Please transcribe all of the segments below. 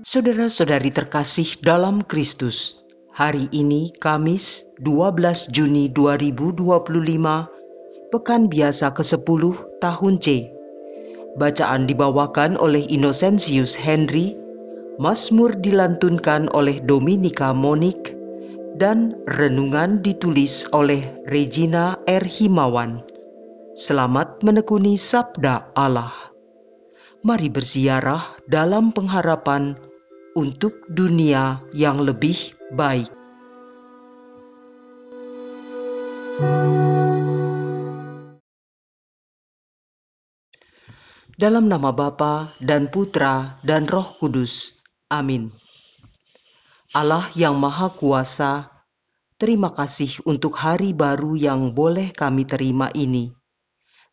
Saudara-saudari terkasih dalam Kristus, hari ini Kamis 12 Juni 2025, Pekan Biasa ke-10 tahun C. Bacaan dibawakan oleh Innocentius Henry, Mazmur dilantunkan oleh Dominika Monik, dan renungan ditulis oleh Regina R. Himawan. Selamat menekuni Sabda Allah. Mari berziarah dalam pengharapan untuk dunia yang lebih baik. Dalam nama Bapa dan Putra dan Roh Kudus. Amin. Allah yang Maha Kuasa, terima kasih untuk hari baru yang boleh kami terima ini.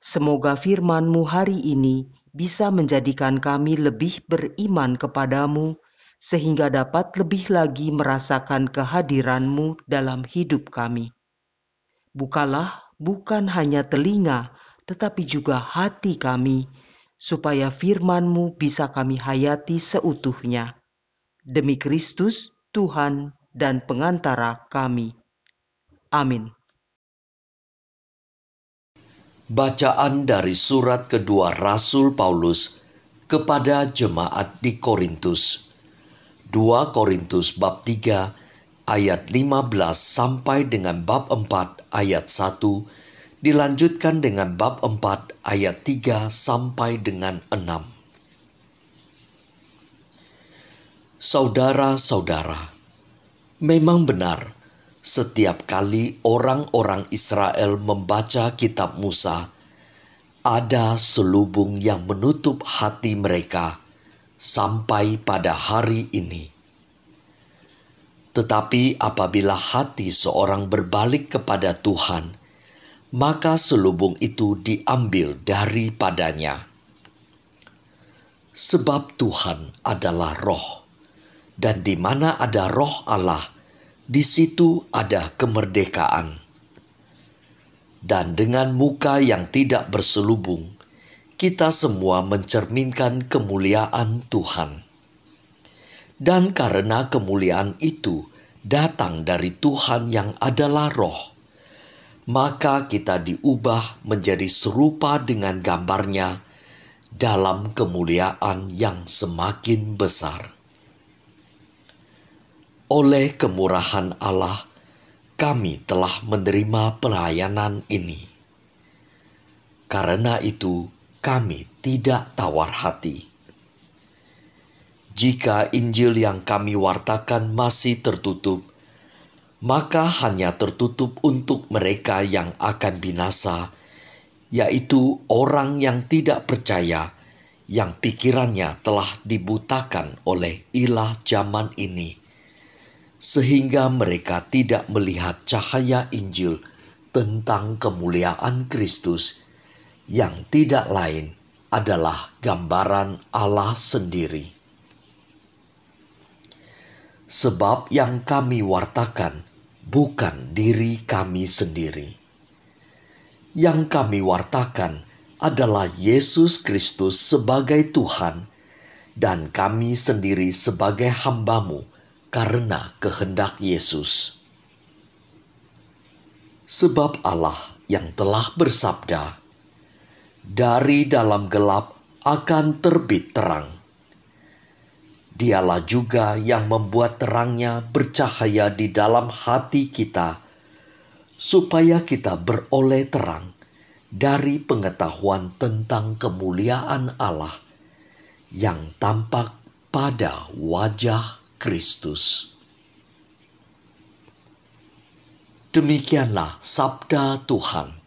Semoga firman-Mu hari ini bisa menjadikan kami lebih beriman kepadamu, sehingga dapat lebih lagi merasakan kehadiran-Mu dalam hidup kami. Bukalah bukan hanya telinga, tetapi juga hati kami, supaya firman-Mu bisa kami hayati seutuhnya. Demi Kristus, Tuhan dan pengantara kami. Amin. Bacaan dari surat kedua Rasul Paulus kepada jemaat di Korintus. 2 Korintus bab 3 ayat 15 sampai dengan bab 4 ayat 1, dilanjutkan dengan bab 4 ayat 3 sampai dengan 6. Saudara-saudara, memang benar, setiap kali orang-orang Israel membaca kitab Musa, ada selubung yang menutup hati mereka sampai pada hari ini. Tetapi apabila hati seorang berbalik kepada Tuhan, maka selubung itu diambil daripadanya. Sebab Tuhan adalah roh, dan di mana ada roh Allah, di situ ada kemerdekaan. Dan dengan muka yang tidak berselubung, kita semua mencerminkan kemuliaan Tuhan. Dan karena kemuliaan itu datang dari Tuhan yang adalah roh, maka kita diubah menjadi serupa dengan gambarnya dalam kemuliaan yang semakin besar. Oleh kemurahan Allah, kami telah menerima pelayanan ini. Karena itu, kami tidak tawar hati. Jika Injil yang kami wartakan masih tertutup, maka hanya tertutup untuk mereka yang akan binasa, yaitu orang yang tidak percaya, yang pikirannya telah dibutakan oleh ilah zaman ini, sehingga mereka tidak melihat cahaya Injil tentang kemuliaan Kristus, yang tidak lain adalah gambaran Allah sendiri. Sebab yang kami wartakan bukan diri kami sendiri. Yang kami wartakan adalah Yesus Kristus sebagai Tuhan, dan kami sendiri sebagai hamba-Mu karena kehendak Yesus. Sebab Allah yang telah bersabda, "Dari dalam gelap akan terbit terang." Dialah juga yang membuat terangnya bercahaya di dalam hati kita, supaya kita beroleh terang dari pengetahuan tentang kemuliaan Allah yang tampak pada wajah Kristus. Demikianlah sabda Tuhan.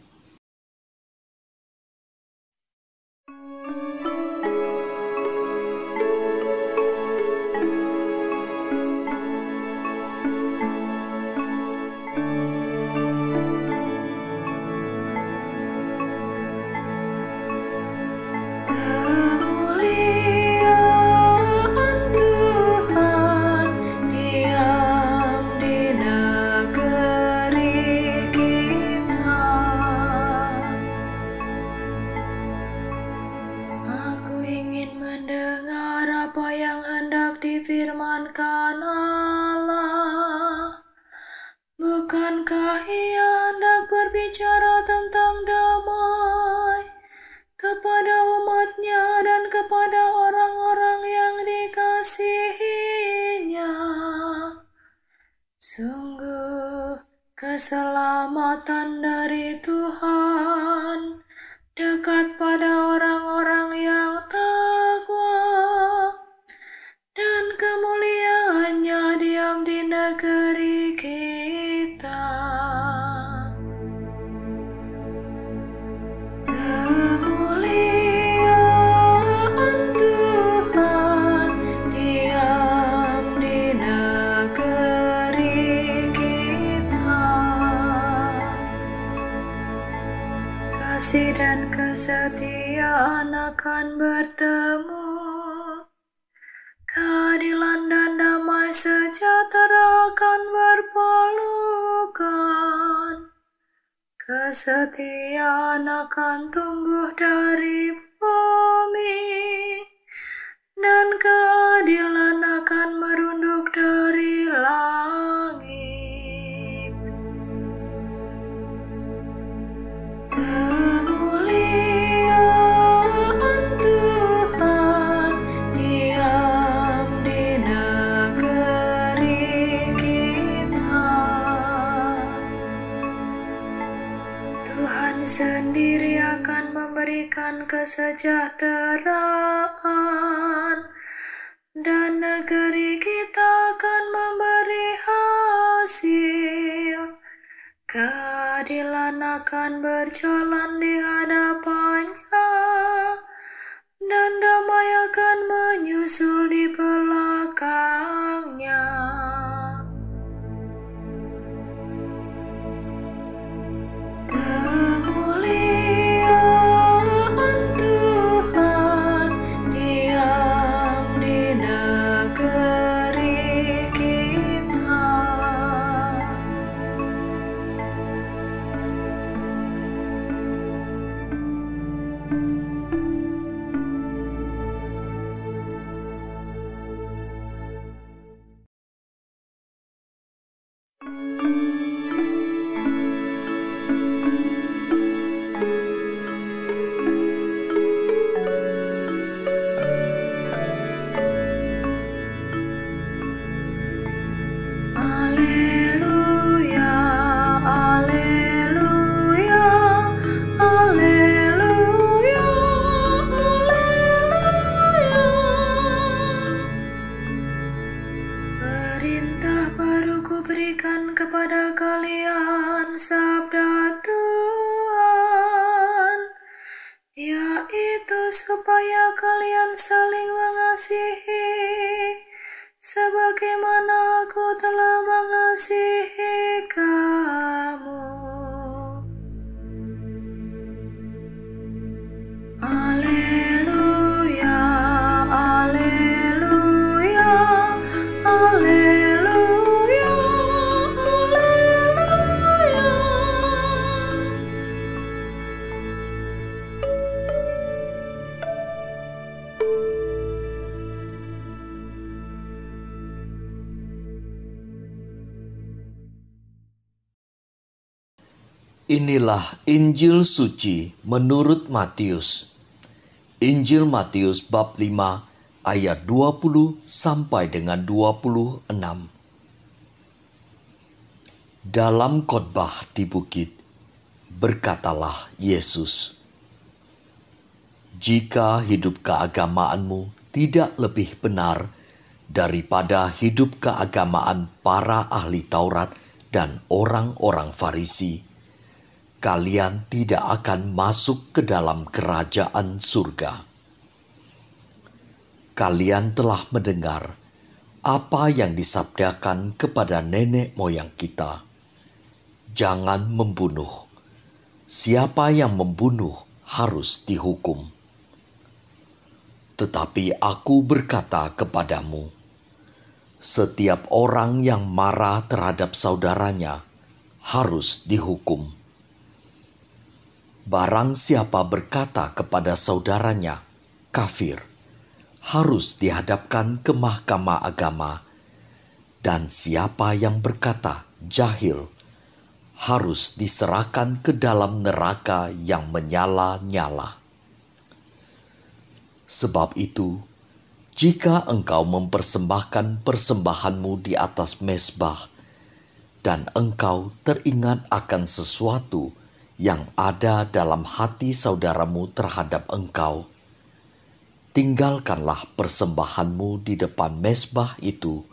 firman-Kan Allah. Bukankah Ia hendak berbicara tentang damai kepada umat-Nya dan kepada orang-orang yang dikasihi-Nya? Sungguh, keselamatan dari Tuhan dekat pada orang-orang yang takwa, dan kemuliaan-Nya diam di negeri kita. Kemuliaan Tuhan diam di negeri kita. Kasih dan kesetiaan akan bertemu, keadilan dan damai sejahtera akan berpelukan. Kesetiaan akan tumbuh dari bumi, dan keadilan akan merunduk dari langit. Kemuliaan Tuhan diam di negeri kita. Tuhan sendiri akan memberikan kesejahteraan, dan negeri kita akan memberi hasil. Keadilan akan berjalan di hadapan-Nya, dan damai akan menyusul di belakang-Nya. Kemuliaan Tuhan diam di negeri kita. Alleluia, alleluia, alleluia, alleluia. Perintah baru kuberikan kepada kalian, sabda Tuhan, yaitu supaya kalian saling mengasihi, sebagaimana Aku telah mengasihi kamu. Alleluia, alleluia, alleluia, alleluia. Inilah Injil suci menurut Matius. Injil Matius bab 5 ayat 20 sampai dengan 26. Dalam khotbah di bukit, berkatalah Yesus, "Jika hidup keagamaanmu tidak lebih benar daripada hidup keagamaan para ahli Taurat dan orang-orang Farisi, kalian tidak akan masuk ke dalam kerajaan surga. Kalian telah mendengar apa yang disabdakan kepada nenek moyang kita. Jangan membunuh. Siapa yang membunuh harus dihukum. Tetapi Aku berkata kepadamu, setiap orang yang marah terhadap saudaranya harus dihukum. Barang siapa berkata kepada saudaranya, kafir, harus dihadapkan ke mahkamah agama Dan siapa yang berkata jahil harus diserahkan ke dalam neraka yang menyala-nyala. Sebab itu, jika engkau mempersembahkan persembahanmu di atas mezbah, dan engkau teringat akan sesuatu yang ada dalam hati saudaramu terhadap engkau, tinggalkanlah persembahanmu di depan mezbah itu,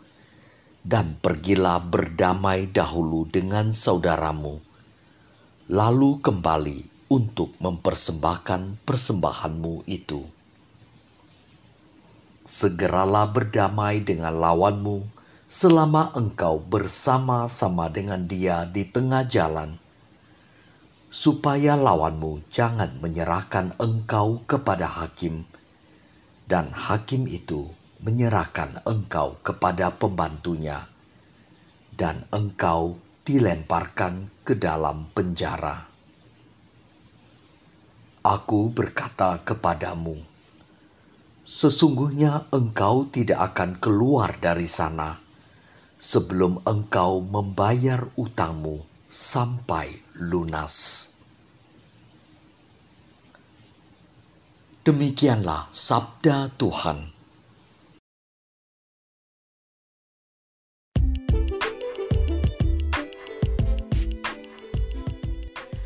dan pergilah berdamai dahulu dengan saudaramu, lalu kembali untuk mempersembahkan persembahanmu itu. Segeralah berdamai dengan lawanmu selama engkau bersama-sama dengan dia di tengah jalan, supaya lawanmu jangan menyerahkan engkau kepada hakim, dan hakim itu menyerahkan engkau kepada pembantunya, dan engkau dilemparkan ke dalam penjara. Aku berkata kepadamu, sesungguhnya engkau tidak akan keluar dari sana sebelum engkau membayar utangmu sampai lunas. Demikianlah sabda Tuhan.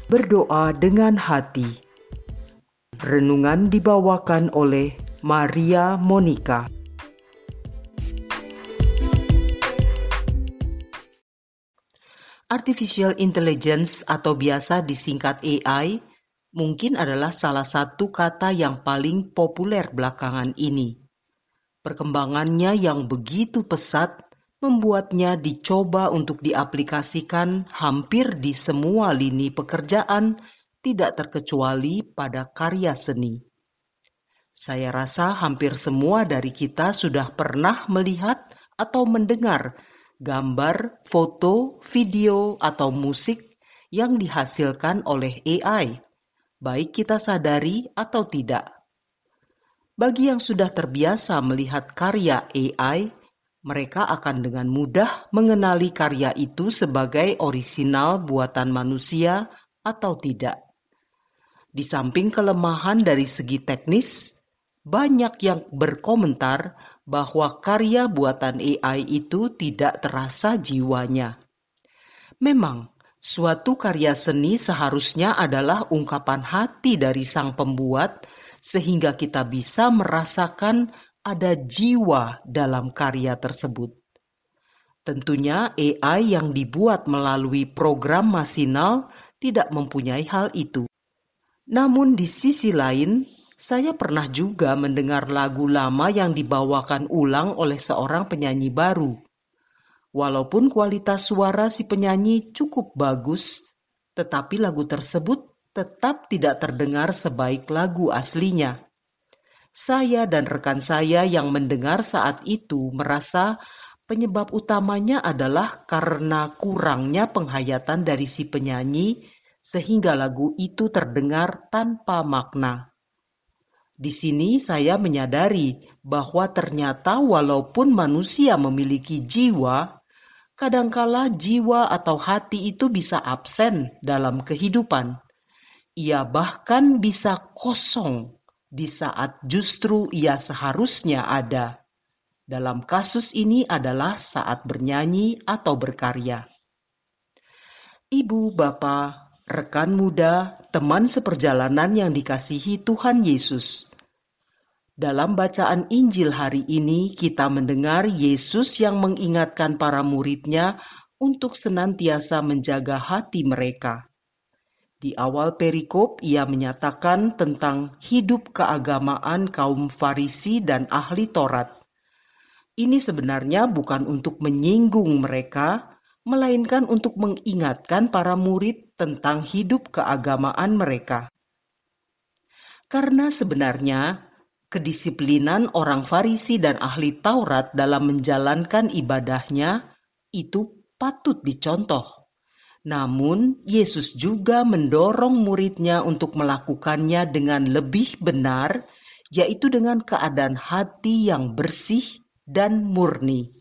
Berdoa dengan hati. Renungan dibawakan oleh Maria Monica. Artificial Intelligence atau biasa disingkat AI mungkin adalah salah satu kata yang paling populer belakangan ini. Perkembangannya yang begitu pesat membuatnya dicoba untuk diaplikasikan hampir di semua lini pekerjaan, tidak terkecuali pada karya seni. Saya rasa hampir semua dari kita sudah pernah melihat atau mendengar gambar, foto, video, atau musik yang dihasilkan oleh AI, baik kita sadari atau tidak. Bagi yang sudah terbiasa melihat karya AI, mereka akan dengan mudah mengenali karya itu sebagai orisinal buatan manusia atau tidak. Di samping kelemahan dari segi teknis, banyak yang berkomentar bahwa karya buatan AI itu tidak terasa jiwanya. Memang, suatu karya seni seharusnya adalah ungkapan hati dari sang pembuat, sehingga kita bisa merasakan ada jiwa dalam karya tersebut. Tentunya AI yang dibuat melalui program masinal tidak mempunyai hal itu. Namun di sisi lain, saya pernah juga mendengar lagu lama yang dibawakan ulang oleh seorang penyanyi baru. Walaupun kualitas suara si penyanyi cukup bagus, tetapi lagu tersebut tetap tidak terdengar sebaik lagu aslinya. Saya dan rekan saya yang mendengar saat itu merasa penyebab utamanya adalah karena kurangnya penghayatan dari si penyanyi sehingga lagu itu terdengar tanpa makna. Di sini saya menyadari bahwa ternyata walaupun manusia memiliki jiwa, kadangkala jiwa atau hati itu bisa absen dalam kehidupan. Ia bahkan bisa kosong di saat justru ia seharusnya ada. Dalam kasus ini adalah saat bernyanyi atau berkarya. Ibu, bapak, rekan muda, teman seperjalanan yang dikasihi Tuhan Yesus. Dalam bacaan Injil hari ini kita mendengar Yesus yang mengingatkan para murid-Nya untuk senantiasa menjaga hati mereka. Di awal perikop ia menyatakan tentang hidup keagamaan kaum Farisi dan ahli Taurat. Ini sebenarnya bukan untuk menyinggung mereka, melainkan untuk mengingatkan para murid tentang hidup keagamaan mereka. Karena sebenarnya kedisiplinan orang Farisi dan ahli Taurat dalam menjalankan ibadahnya itu patut dicontoh. Namun, Yesus juga mendorong murid-Nya untuk melakukannya dengan lebih benar, yaitu dengan keadaan hati yang bersih dan murni.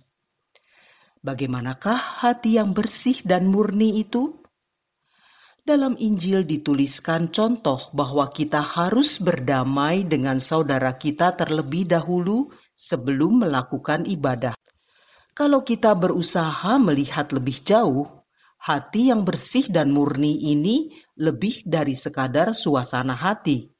Bagaimanakah hati yang bersih dan murni itu? Dalam Injil dituliskan contoh bahwa kita harus berdamai dengan saudara kita terlebih dahulu sebelum melakukan ibadah. Kalau kita berusaha melihat lebih jauh, hati yang bersih dan murni ini lebih dari sekadar suasana hati.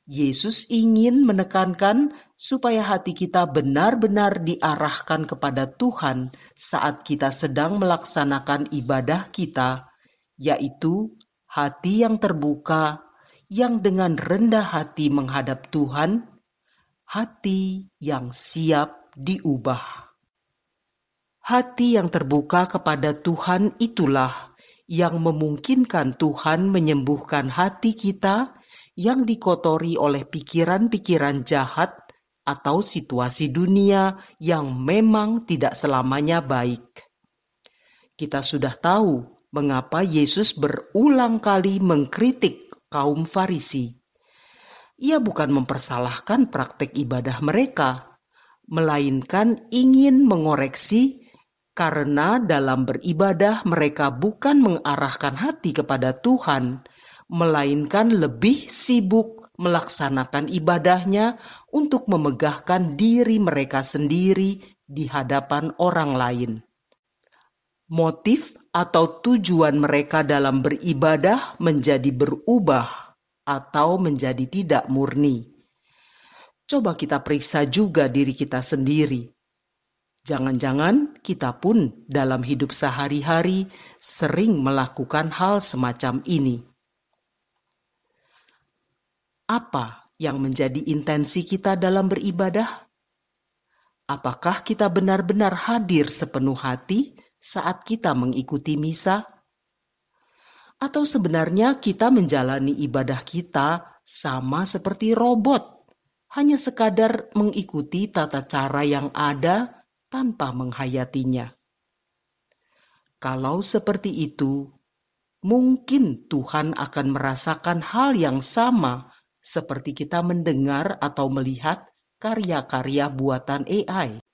Yesus ingin menekankan supaya hati kita benar-benar diarahkan kepada Tuhan saat kita sedang melaksanakan ibadah kita, yaitu hati yang terbuka, yang dengan rendah hati menghadap Tuhan, hati yang siap diubah. Hati yang terbuka kepada Tuhan itulah yang memungkinkan Tuhan menyembuhkan hati kita yang dikotori oleh pikiran-pikiran jahat atau situasi dunia yang memang tidak selamanya baik. Kita sudah tahu mengapa Yesus berulang kali mengkritik kaum Farisi. Ia bukan mempersalahkan praktek ibadah mereka, melainkan ingin mengoreksi karena dalam beribadah mereka bukan mengarahkan hati kepada Tuhan, melainkan lebih sibuk melaksanakan ibadahnya untuk memegahkan diri mereka sendiri di hadapan orang lain. Motif atau tujuan mereka dalam beribadah menjadi berubah atau menjadi tidak murni. Coba kita periksa juga diri kita sendiri. Jangan-jangan kita pun dalam hidup sehari-hari sering melakukan hal semacam ini. Apa yang menjadi intensi kita dalam beribadah? Apakah kita benar-benar hadir sepenuh hati saat kita mengikuti misa? Atau sebenarnya kita menjalani ibadah kita sama seperti robot, hanya sekadar mengikuti tata cara yang ada tanpa menghayatinya? Kalau seperti itu, mungkin Tuhan akan merasakan hal yang sama seperti kita mendengar atau melihat karya-karya buatan AI.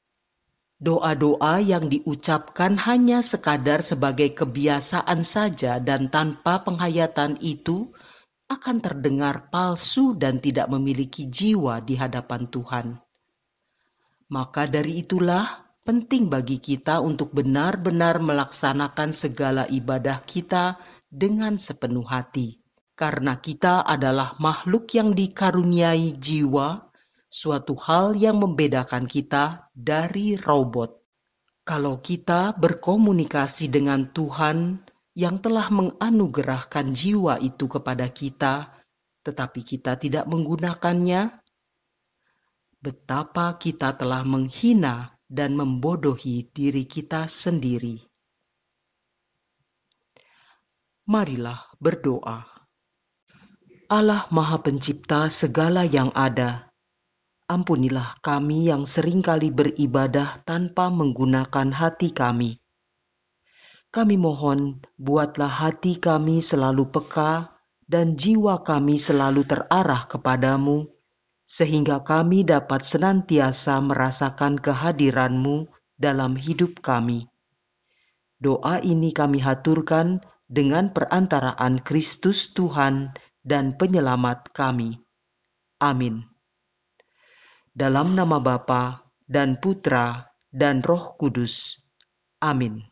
Doa-doa yang diucapkan hanya sekadar sebagai kebiasaan saja dan tanpa penghayatan itu akan terdengar palsu dan tidak memiliki jiwa di hadapan Tuhan. Maka dari itulah penting bagi kita untuk benar-benar melaksanakan segala ibadah kita dengan sepenuh hati. Karena kita adalah makhluk yang dikaruniai jiwa, suatu hal yang membedakan kita dari robot. Kalau kita berkomunikasi dengan Tuhan yang telah menganugerahkan jiwa itu kepada kita, tetapi kita tidak menggunakannya, betapa kita telah menghina dan membodohi diri kita sendiri. Marilah berdoa. Allah Maha Pencipta segala yang ada, ampunilah kami yang seringkali beribadah tanpa menggunakan hati kami. Kami mohon, buatlah hati kami selalu peka dan jiwa kami selalu terarah kepadamu, sehingga kami dapat senantiasa merasakan kehadiran-Mu dalam hidup kami. Doa ini kami haturkan dengan perantaraan Kristus Tuhan dan Penyelamat kami. Amin. Dalam nama Bapa dan Putra dan Roh Kudus. Amin.